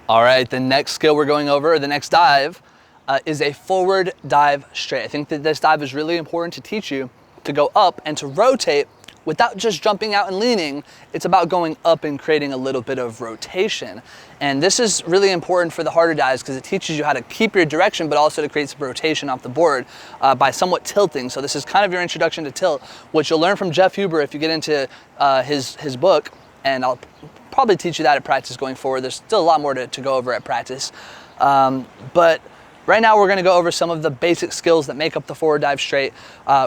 All right, the next skill we're going over, or the next dive, is a forward dive straight. I think that this dive is really important to teach you to go up and to rotate without just jumping out and leaning. It's about going up and creating a little bit of rotation. And this is really important for the harder dives because it teaches you how to keep your direction, but also to create some rotation off the board by somewhat tilting. So this is kind of your introduction to tilt, which you'll learn from Jeff Huber if you get into his book. And I'll probably teach you that at practice going forward. There's still a lot more to go over at practice. But right now we're gonna go over some of the basic skills that make up the forward dive straight.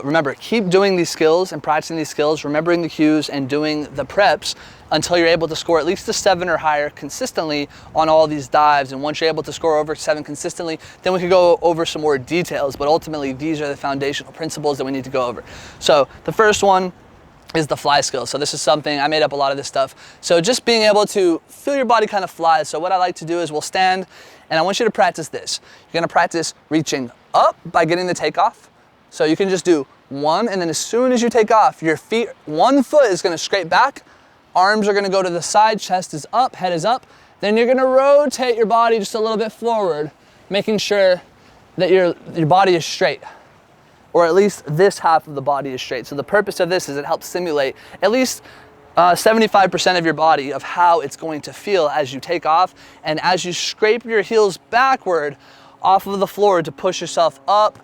Remember, keep doing these skills and practicing these skills, remembering the cues and doing the preps until you're able to score at least a 7 or higher consistently on all these dives. And once you're able to score over 7 consistently, then we can go over some more details. But ultimately, these are the foundational principles that we need to go over. So the first one is the fly skill. So this is something, I made up a lot of this stuff. So just being able to feel your body kind of fly. So what I like to do is we'll stand, and I want you to practice this. You're gonna practice reaching up by getting the takeoff. So you can just do one, and then as soon as you take off, your feet, one foot is gonna scrape back, arms are gonna go to the side, chest is up, head is up. Then you're gonna rotate your body just a little bit forward, making sure that your body is straight, or at least this half of the body is straight. So the purpose of this is it helps simulate at least 75% of your body of how it's going to feel as you take off and as you scrape your heels backward off of the floor to push yourself up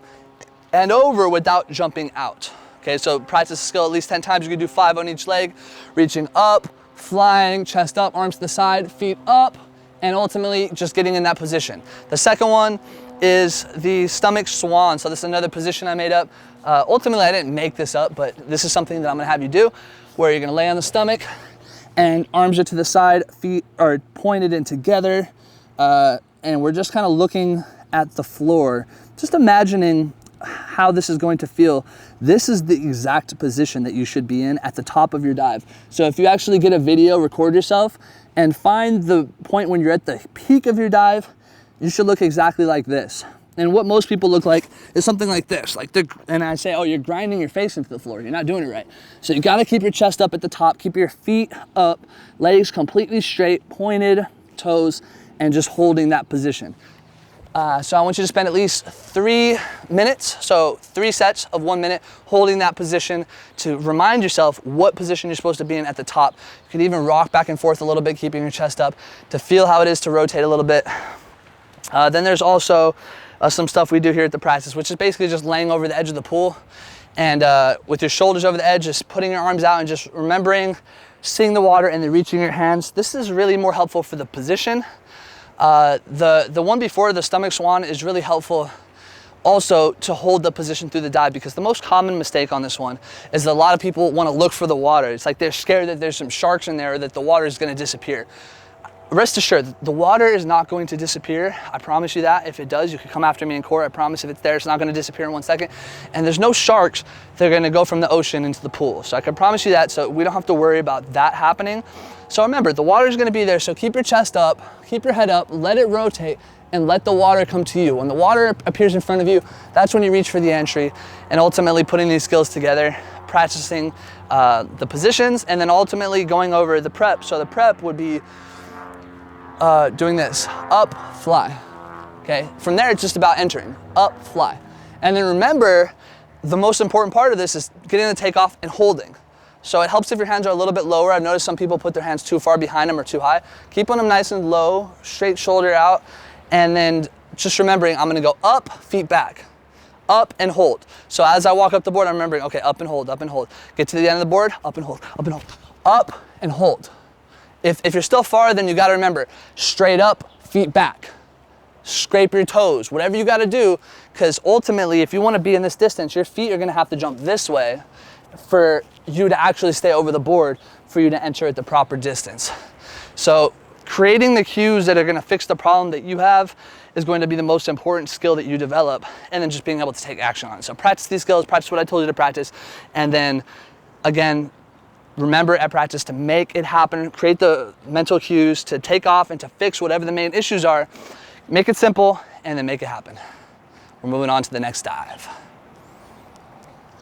and over without jumping out. Okay, so practice the skill at least 10 times. You can do 5 on each leg, reaching up, flying, chest up, arms to the side, feet up, and ultimately just getting in that position. The second one is the Stomach Swan. So this is another position I made up. Ultimately, I didn't make this up, but this is something that I'm gonna have you do, where you're gonna lay on the stomach and arms are to the side, feet are pointed in together, and we're just kind of looking at the floor, just imagining how this is going to feel. This is the exact position that you should be in at the top of your dive. So if you actually get a video, record yourself, and find the point when you're at the peak of your dive, you should look exactly like this. And what most people look like is something like this. And I say, oh, you're grinding your face into the floor. You're not doing it right. So you gotta keep your chest up at the top, keep your feet up, legs completely straight, pointed, toes, and just holding that position. So I want you to spend at least 3 minutes, so 3 sets of 1 minute, holding that position to remind yourself what position you're supposed to be in at the top. You can even rock back and forth a little bit, keeping your chest up to feel how it is to rotate a little bit. Then there's also some stuff we do here at the practice, which is basically just laying over the edge of the pool and with your shoulders over the edge, just putting your arms out and just remembering, seeing the water and then reaching your hands. This is really more helpful for the position. The one before, the Stomach Swan, is really helpful also to hold the position through the dive, because the most common mistake on this one is that a lot of people want to look for the water. It's like they're scared that there's some sharks in there or that the water is going to disappear. Rest assured, the water is not going to disappear. I promise you that. If it does, you can come after me in court. I promise if it's there, it's not going to disappear in 1 second. And there's no sharks that are going to go from the ocean into the pool. So I can promise you that, so we don't have to worry about that happening. So remember, the water is going to be there, so keep your chest up, keep your head up, let it rotate, and let the water come to you. When the water appears in front of you, that's when you reach for the entry, and ultimately putting these skills together, practicing the positions, and then ultimately going over the prep. So the prep would be doing this, up, fly, okay? From there, it's just about entering, up, fly. And then remember, the most important part of this is getting the takeoff and holding. So it helps if your hands are a little bit lower. I've noticed some people put their hands too far behind them or too high. Keep them nice and low, straight shoulder out, and then just remembering, I'm gonna go up, feet back, up and hold. So as I walk up the board, I'm remembering, okay, up and hold, up and hold. Get to the end of the board, up and hold, up and hold, up and hold. If you're still far, then you gotta remember, straight up, feet back. Scrape your toes, whatever you gotta do, because ultimately, if you wanna be in this distance, your feet are gonna have to jump this way for you to actually stay over the board, for you to enter at the proper distance. So creating the cues that are gonna fix the problem that you have is going to be the most important skill that you develop, and then just being able to take action on it. So practice these skills, practice what I told you to practice, and then again, remember at practice to make it happen, create the mental cues to take off and to fix whatever the main issues are. Make it simple and then make it happen. We're moving on to the next dive.